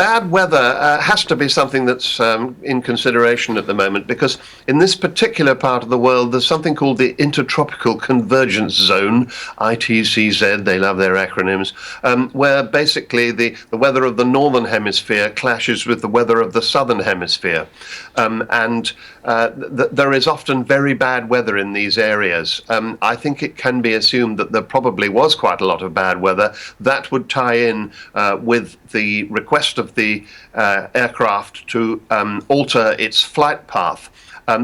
bad weather has to be something that's in consideration at the moment, because in this particular part of the world there's something called the Intertropical Convergence Zone, ITCZ, they love their acronyms, where basically the weather of the northern hemisphere clashes with the weather of the southern hemisphere. There is often very bad weather in these areas. I think it can be assumed that there probably was quite a lot of bad weather. That would tie in with the request of the aircraft to alter its flight path.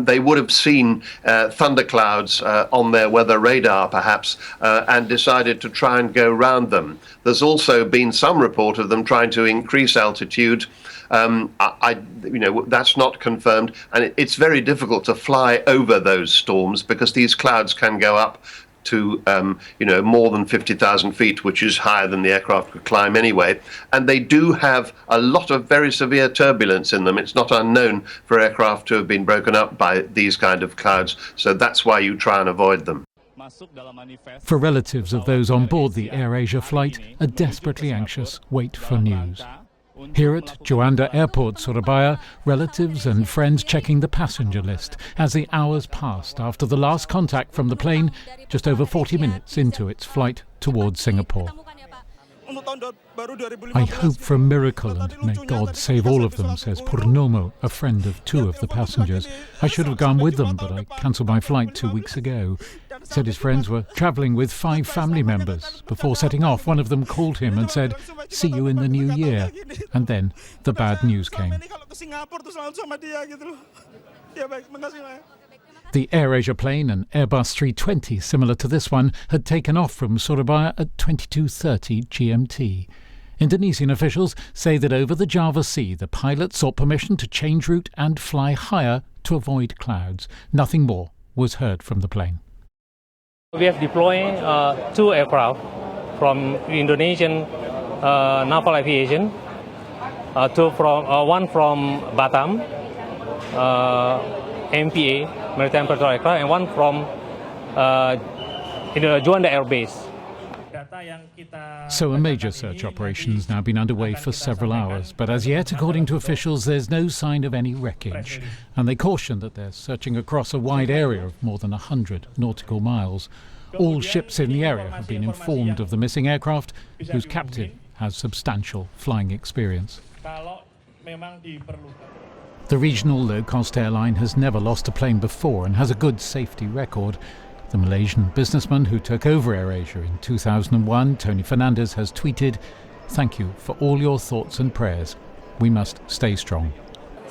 They would have seen thunderclouds on their weather radar, perhaps, and decided to try and go round them. There's also been some report of them trying to increase altitude. That's not confirmed, and it's very difficult to fly over those storms because these clouds can go up to more than 50,000 feet, which is higher than the aircraft could climb anyway. And they do have a lot of very severe turbulence in them. It's not unknown for aircraft to have been broken up by these kind of clouds, so that's why you try and avoid them. For relatives of those on board the AirAsia flight, a desperately anxious wait for news. Here at Juanda Airport, Surabaya, relatives and friends checking the passenger list as the hours passed after the last contact from the plane just over 40 minutes into its flight towards Singapore. I hope for a miracle and may God save all of them, says Purnomo, a friend of two of the passengers. I should have gone with them, but I cancelled my flight 2 weeks ago. He said his friends were travelling with 5 family members. Before setting off, one of them called him and said, "See you in the new year." And then the bad news came. The AirAsia plane, an Airbus 320 similar to this one, had taken off from Surabaya at 22:30 GMT. Indonesian officials say that over the Java Sea, the pilot sought permission to change route and fly higher to avoid clouds. Nothing more was heard from the plane. We have deployed 2 aircraft from Indonesian Naval Aviation, one from Batam, MPA, Maritime Patrol Aircraft, and one from Juanda Air Base. So a major search operation has now been underway for several hours, but as yet, according to officials, there's no sign of any wreckage. And they caution that they're searching across a wide area of more than 100 nautical miles. All ships in the area have been informed of the missing aircraft, whose captain has substantial flying experience. The regional low-cost airline has never lost a plane before and has a good safety record. The Malaysian businessman who took over AirAsia in 2001, Tony Fernandez, has tweeted, "Thank you for all your thoughts and prayers. We must stay strong."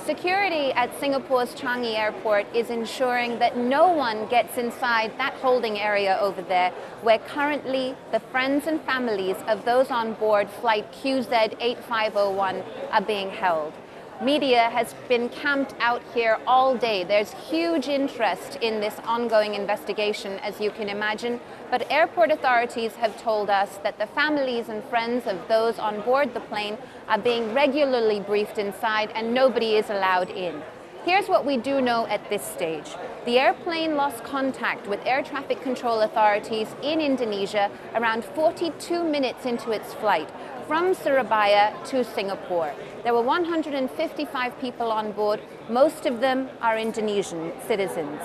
Security at Singapore's Changi Airport is ensuring that no one gets inside that holding area over there, where currently the friends and families of those on board flight QZ8501 are being held. Media has been camped out here all day. There's huge interest in this ongoing investigation, as you can imagine, but airport authorities have told us that the families and friends of those on board the plane are being regularly briefed inside and nobody is allowed in. Here's what we do know at this stage. The airplane lost contact with air traffic control authorities in Indonesia around 42 minutes into its flight from Surabaya to Singapore. There were 155 people on board. Most of them are Indonesian citizens.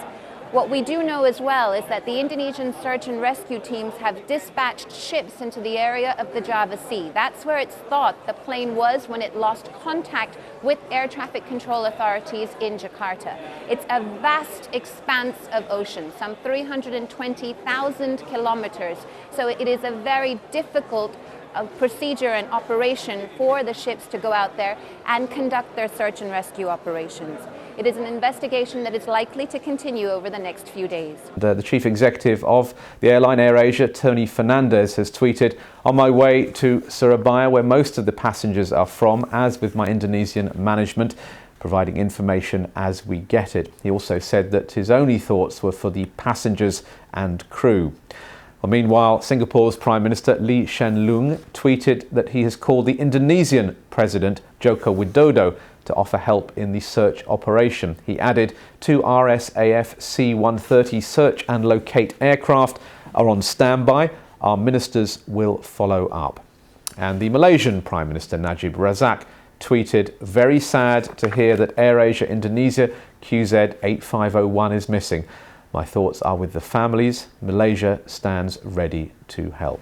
What we do know as well is that the Indonesian search and rescue teams have dispatched ships into the area of the Java Sea. That's where it's thought the plane was when it lost contact with air traffic control authorities in Jakarta. It's a vast expanse of ocean, some 320,000 kilometers. So it is a very difficult procedure and operation for the ships to go out there and conduct their search and rescue operations. It is an investigation that is likely to continue over the next few days. The chief executive of the airline AirAsia, Tony Fernandez, has tweeted, "On my way to Surabaya, where most of the passengers are from, as with my Indonesian management, providing information as we get it." He also said that his only thoughts were for the passengers and crew. Well, meanwhile, Singapore's Prime Minister Lee Hsien Loong tweeted that he has called the Indonesian President Joko Widodo to offer help in the search operation. He added, 2 RSAF C-130 search and locate aircraft are on standby. Our ministers will follow up. And the Malaysian Prime Minister Najib Razak tweeted, "Very sad to hear that AirAsia Indonesia QZ8501 is missing. My thoughts are with the families. Malaysia stands ready to help."